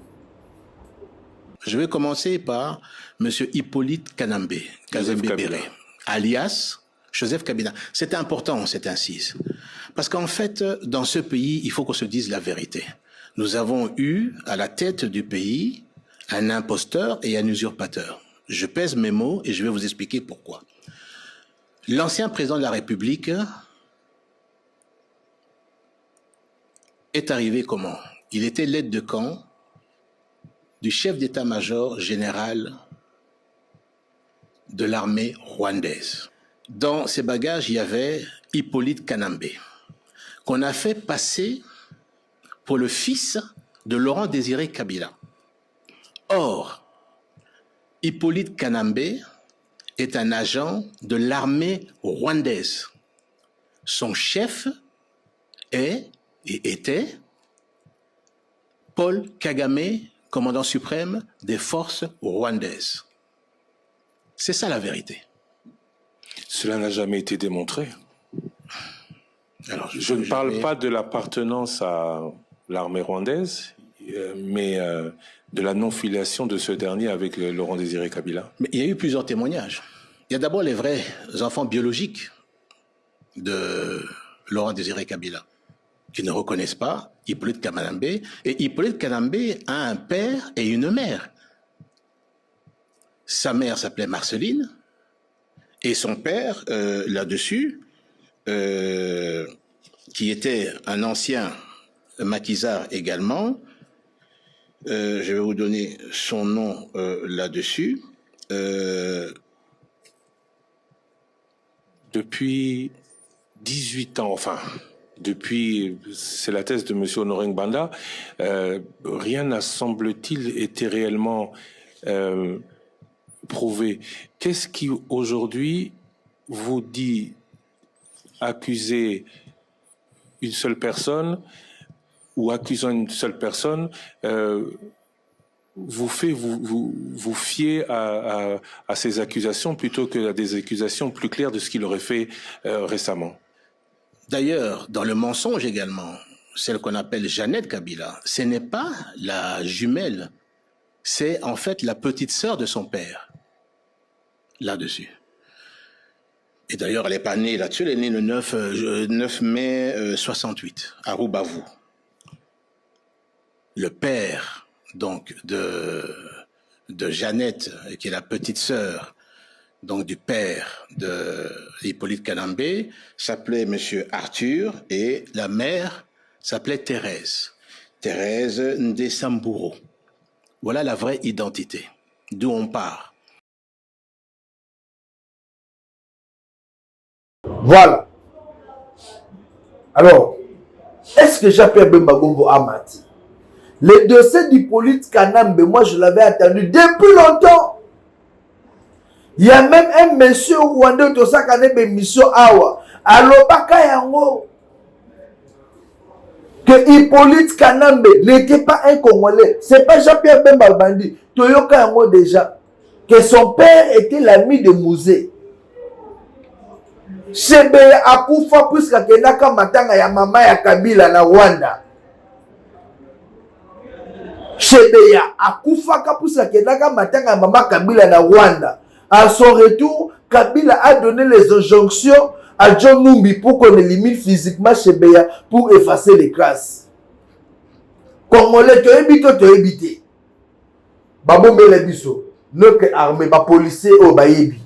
Je vais commencer par M. Hippolyte Kanambe, Kazembe-Béré, alias Joseph Kabila. C'est important, cette incise. Parce qu'en fait, dans ce pays, il faut qu'on se dise la vérité. Nous avons eu à la tête du pays un imposteur et un usurpateur. Je pèse mes mots et je vais vous expliquer pourquoi. L'ancien président de la République est arrivé comment? Il était l'aide de camp du chef d'état-major général de l'armée rwandaise. Dans ses bagages, il y avait Hippolyte Kanambe, qu'on a fait passer pour le fils de Laurent Désiré Kabila. Or, Hippolyte Kanambe est un agent de l'armée rwandaise. Son chef est et était Paul Kagame, commandant suprême des forces rwandaises. C'est ça la vérité. Cela n'a jamais été démontré. Alors, je ne parle pas de l'appartenance à l'armée rwandaise, mais de la non-filiation de ce dernier avec Laurent Désiré Kabila. Mais il y a eu plusieurs témoignages. Il y a d'abord les vrais enfants biologiques de Laurent Désiré Kabila, qui ne reconnaissent pas Hippolyte Kanambe. Et Hippolyte Kanambe a un père et une mère. Sa mère s'appelait Marceline, et son père, là-dessus, qui était un ancien maquisard également, je vais vous donner son nom là-dessus. Depuis 18 ans, enfin, depuis, c'est la thèse de M. Honoré Banda, rien n'a, semble-t-il, été réellement prouvé. Qu'est-ce qui, aujourd'hui, vous dit accuser une seule personne ou accusant une seule personne vous fait vous fier à ces accusations plutôt qu'à des accusations plus claires de ce qu'il aurait fait récemment. D'ailleurs, dans le mensonge également, celle qu'on appelle Jeannette Kabila, ce n'est pas la jumelle, c'est en fait la petite sœur de son père, là-dessus. Et d'ailleurs, elle n'est pas née là-dessus, elle est née le 9 mai 68, à Roubavu. Le père, donc, de Jeannette, qui est la petite sœur, donc du père de Hippolyte Kanambe, s'appelait Monsieur Arthur, et la mère s'appelait Thérèse Ndesamburo. Voilà la vraie identité, d'où on part. Voilà. Alors, est-ce que Jean-Pierre Bemba Gombo a menti? Le dossier d'Hippolyte Kanambe, moi je l'avais attendu depuis longtemps. Il y a même un monsieur rwandais qui a une mission awa. Alobaka yango. Que Hippolyte Kanambe n'était pas un Congolais. C'est pas Jean-Pierre Bemba Bandi. Toyoka yango déjà. Que son père était l'ami de Mouzé. Shebeya akufa puisque kenaka matanga ya mama ya Kabila na Rwanda. Shebeya akufa puisque kenaka matanga ya mama Kabila na Rwanda. À son retour, Kabila a donné les injonctions à John Numbi pour qu'on élimine physiquement Shebeya pour effacer les traces. Congolais, tu évité. Babombe le biso. Notre armée, ba policier au bayebi.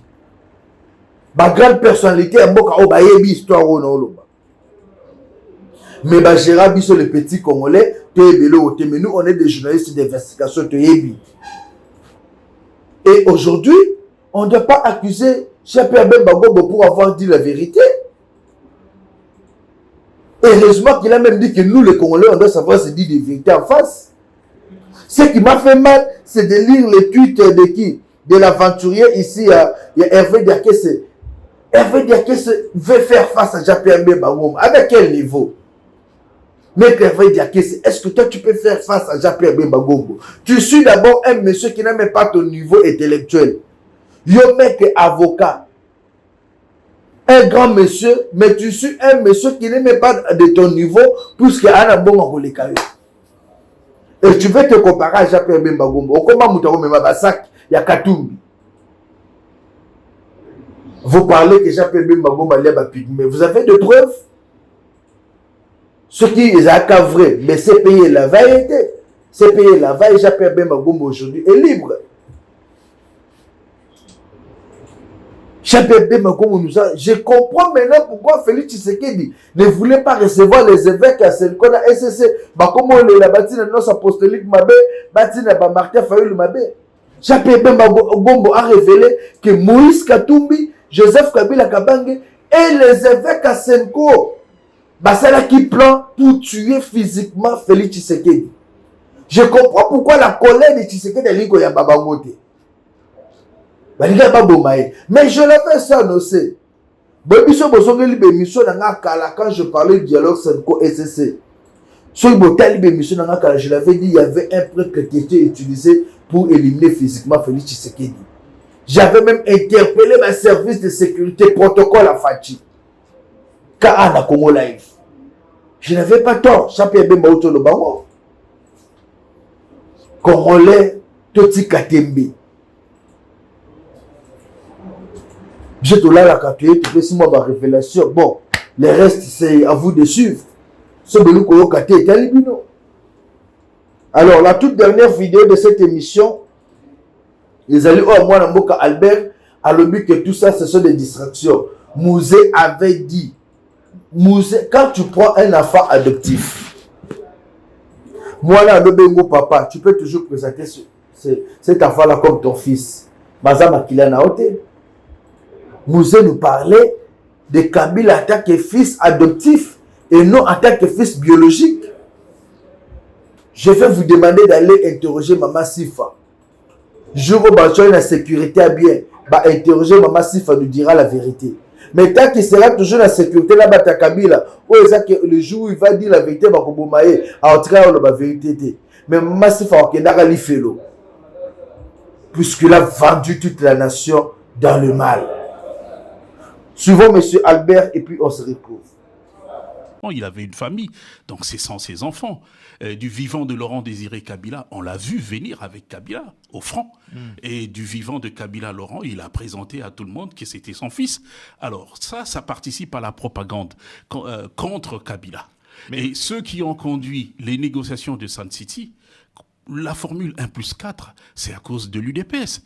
Ma grande personnalité à Mboka Obayebi histoire au Noloba. Mais bah Gérard Bisso le petit Congolais, mais nous on est des journalistes d'investigation. Et aujourd'hui, on ne doit pas accuser Jean-Pierre Bemba Gombo pour avoir dit la vérité. Heureusement qu'il a même dit que nous les Congolais, on doit savoir se dire des vérités en face. Ce qui m'a fait mal, c'est de lire les tweets de qui? De l'aventurier ici, il y a Hervé Diakese. Hervé Diakese veut faire face à Jean-Pierre Bemba Gombo. Avec quel niveau? Mais Hervé Diakese, est-ce que toi tu peux faire face à Jean-Pierre Bemba Gombo? Tu suis d'abord un monsieur qui n'a même pas ton niveau intellectuel. Yo mec avocat. Un grand monsieur, mais tu suis un monsieur qui n'est même pas de ton niveau, puisque Anna Bongo les cailloux. Et tu veux te comparer à Jean-Pierre Bemba Gombo. Comment Moutaro Mema Basak, il y a Katumbi. Vous parlez que Jean-Pierre Bemba Gombo lève à pygmée. Vous avez des preuves? Ce qui est vrai, mais c'est payé la vérité. C'est payé la veille. Jean-Pierre Bemba Gombo aujourd'hui est libre. Jean-Pierre Bemba Gombo nous a... Je comprends maintenant pourquoi Félix Tshisekedi ne voulait pas recevoir les évêques à Selikona SSC. Comment la bâtine de nos apostoliques Mabé, bâtine de Martin Fayulu Mabé. Jean-Pierre Bemba Gombo a révélé que Moïse Katumbi, Joseph Kabila Kabange et les évêques à Senko, c'est là qui plan pour tuer physiquement Félix Tshisekedi. Je comprends pourquoi la colère de Tshisekedi est ligue à Babangote. Mais je l'avais ça annoncé. Quand je parlais du dialogue Senko-SSC, je l'avais dit, il y avait un prêtre qui était utilisé pour éliminer physiquement Félix Tshisekedi. J'avais même interpellé ma service de sécurité protocole à Fachi. Car Congo Live. Je n'avais pas tort. Jean-Pierre Bemba Otolo Bango. Congolais, Toti Katembe. Je te l'ai raconté, tu fais 6 mois de révélation. Bon, le reste, c'est à vous de suivre. Ce que nous avons raconté est Talibino. Alors, la toute dernière vidéo de cette émission, les alliés, oh, moi, Namboka Albert, a le but que tout ça, ce sont des distractions. Mouzé avait dit, Mouzé, quand tu prends un enfant adoptif, moi, là, le bengo papa, tu peux toujours présenter cet enfant-là comme ton fils. Mazama Kilana Ote. Mouzé nous parlait de Kabila en tant que fils adoptif et non en tant que fils biologique. Je vais vous demander d'aller interroger Maman Sifa. Jour où la sécurité a bien, interroger Maman Sifa nous dira la vérité. Mais tant qu'il sera toujours la sécurité là-bas, Kabila, le jour où il va dire la vérité, il va dire la vérité. Mais Maman Sifa, il va dire puisqu'il a vendu toute la nation dans le mal. Suivons M. Albert et puis on se retrouve. Il avait une famille, donc c'est sans ses enfants. Du vivant de Laurent Désiré Kabila, on l'a vu venir avec Kabila au front. Et du vivant de Kabila Laurent, il a présenté à tout le monde que c'était son fils. Alors ça participe à la propagande contre Kabila. Et ceux qui ont conduit les négociations de Sun City, la formule 1+4, c'est à cause de l'UDPS.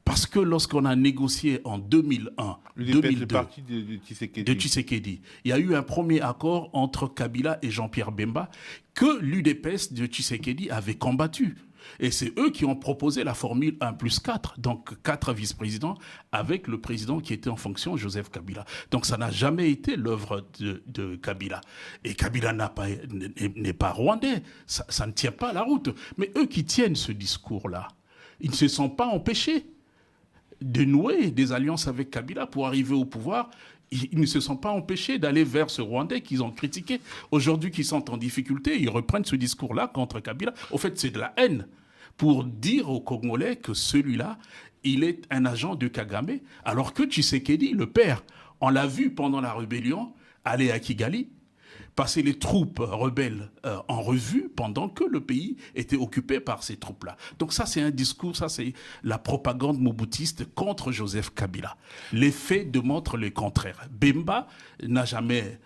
Parce que lorsqu'on a négocié en 2001, 2002, le parti de Tshisekedi, il y a eu un premier accord entre Kabila et Jean-Pierre Bemba que l'UDPS de Tshisekedi avait combattu. Et c'est eux qui ont proposé la formule 1+4, donc 4 vice-présidents avec le président qui était en fonction, Joseph Kabila. Donc ça n'a jamais été l'œuvre de Kabila. Et Kabila n'est pas rwandais, ça ne tient pas la route. Mais eux qui tiennent ce discours-là, ils ne se sont pas empêchés de nouer des alliances avec Kabila pour arriver au pouvoir. Ils ne se sont pas empêchés d'aller vers ce Rwandais qu'ils ont critiqué. Aujourd'hui, qu'ils sont en difficulté, ils reprennent ce discours-là contre Kabila. Au fait, c'est de la haine pour dire aux Congolais que celui-là, il est un agent de Kagame, alors que Tshisekedi, le père, on l'a vu pendant la rébellion, aller à Kigali, passer les troupes rebelles en revue pendant que le pays était occupé par ces troupes-là. Donc ça, c'est un discours, ça c'est la propagande moboutiste contre Joseph Kabila. Les faits démontrent le contraire. Bemba n'a jamais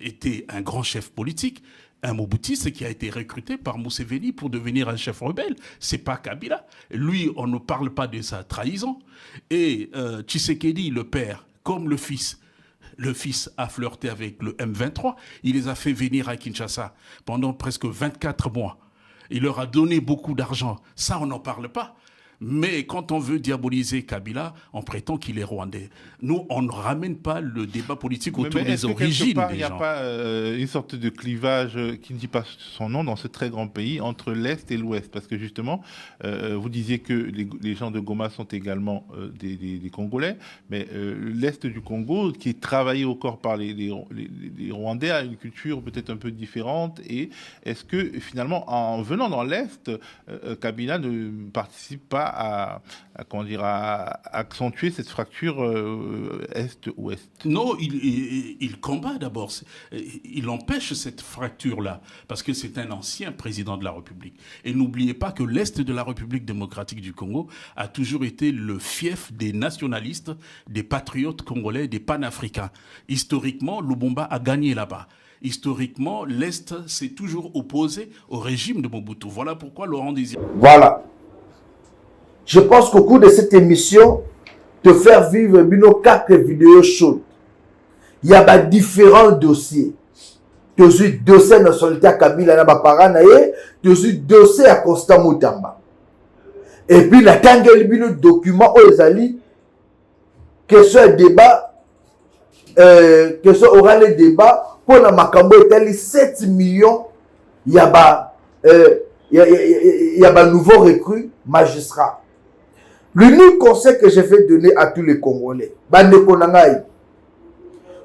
été un grand chef politique. Un moboutiste qui a été recruté par Museveni pour devenir un chef rebelle. C'est pas Kabila. Lui, on ne parle pas de sa trahison. Et Tshisekedi, le père, comme le fils a flirté avec le M23. Il les a fait venir à Kinshasa pendant presque 24 mois. Il leur a donné beaucoup d'argent. Ça, on n'en parle pas. Mais quand on veut diaboliser Kabila, on prétend qu'il est rwandais. Nous, on ne ramène pas le débat politique autour des origines des gens. Il n'y a pas une sorte de clivage qui ne dit pas son nom dans ce très grand pays entre l'Est et l'Ouest? Parce que justement, vous disiez que les gens de Goma sont également des Congolais, mais l'Est du Congo, qui est travaillé au corps par les Rwandais, a une culture peut-être un peu différente. Et est-ce que finalement, en venant dans l'Est, Kabila ne participe pas à accentuer cette fracture Est-Ouest? Non, il combat d'abord. Il empêche cette fracture-là, parce que c'est un ancien président de la République. Et n'oubliez pas que l'Est de la République démocratique du Congo a toujours été le fief des nationalistes, des patriotes congolais, des panafricains. Historiquement, Lubumba a gagné là-bas. Historiquement, l'Est s'est toujours opposé au régime de Mobutu. Voilà pourquoi Laurent Désiré... Voilà. Je pense qu'au cours de cette émission, te faire vivre nos 4 vidéos chaudes. Il y a différents dossiers. Tu as eu dossier nationalité à Kabila na Baparanaye, tu as eu dossier à Constant Mutamba. Et puis, la tangel bino document aux ali, que ce débat, que ce aura les débats, pour la Makambo Italie, 7 millions, il y a nouveau recrue magistrat. L'unique conseil que je vais donner à tous les Congolais,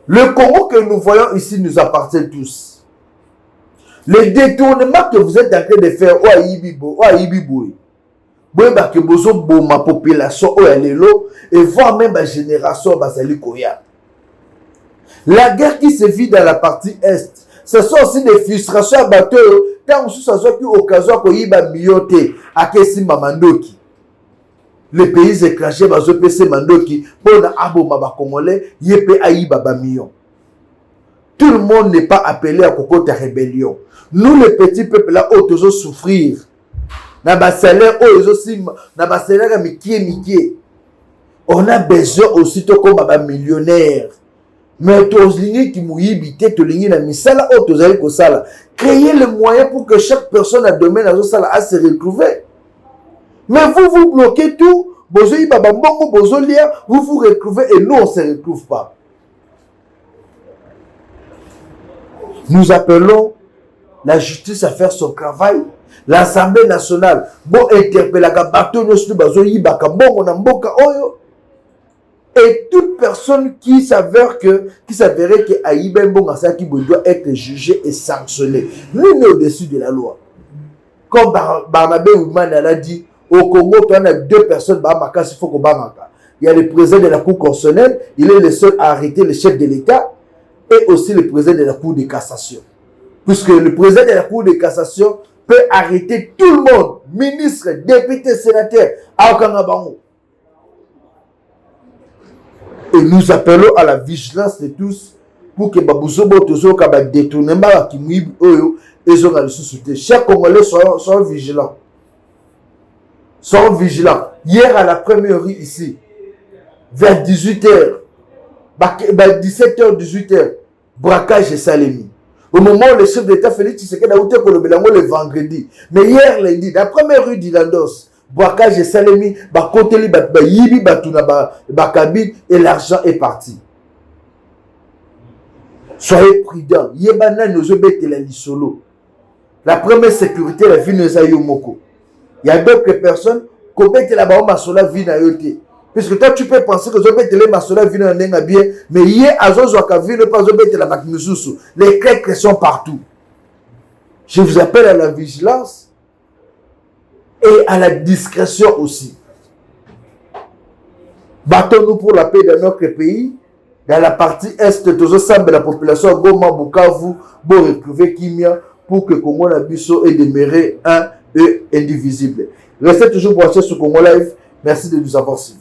le Congo que nous voyons ici nous appartient tous. Les détournements que vous êtes en train de faire, ma population, et voire même la génération, la guerre qui se vit dans la partie Est, ce sont aussi des frustrations à bateau. Tant que ça soit une occasion qu'on y va miyoter à Kessi Mamandoki. Les pays étrangers vont passer Mandoki pour n'aboma Congolais, yépe aïba bamion. Tout le monde n'est pas appelé à Kokota rébellion. Nous, les petits peuples là, on doit souffrir. Na ba salaire, na ba salaire mikie. On a besoin aussi de comme un millionnaire. Mais tous les qui mouillent, tous les qui misala, tous les qui sala. Créer le moyen pour que chaque personne a domaine à se retrouver. Mais vous bloquez tout, vous vous retrouvez et nous on ne se retrouve pas. Nous appelons la justice à faire son travail. L'Assemblée nationale, bon interpeller et toute personne qui s'avérait que Aïba Mbonga qui doit être jugé et sanctionné. Nous sommes au-dessus de la loi. Comme Barnabé Oumane l'a dit, Au Congo, tu as 2 personnes, il faut qu'on bamaka. Il y a le président de la Cour constitutionnelle, il est le seul à arrêter le chef de l'État, et aussi le président de la Cour de cassation. Puisque le président de la Cour de cassation peut arrêter tout le monde, ministre, député, sénateur, à Okangabango. Et nous appelons à la vigilance de tous pour que Babouzobo Tozo Kaba détournement qui mouille et ont le sous-souté. Chers Congolais, soyons vigilants. Soyons vigilants. Hier à la première rue ici, vers 18h, 17h, 18h, braquage et Salemi. Au moment où le chef d'État Félix Tshisekedi a été le vendredi. Mais hier lundi, la première rue d'Ilandos, braquage et Salemi, Bakoteli, Yibi, Batuna, Bakabine, et l'argent est parti. Soyez prudents. Yebana nous obéit la lisolo. La première sécurité, la vie nous a eu au Moko. Il y a d'autres personnes qui ont été là-bas, ma vie n'a été. Puisque toi, tu peux penser que les masola viennent en bien, mais hier, à Zozoaka, ne pas la Bakmususu. Les clés sont partout. Je vous appelle à la vigilance et à la discrétion aussi. Battons-nous pour la paix dans notre pays. Dans la partie est, de la population Goma, Bukavu, pour retrouver Kimia, pour que Congo Nabiso ait demeuré un et indivisible. Restez toujours branchés sur Congo Live. Merci de nous avoir suivis.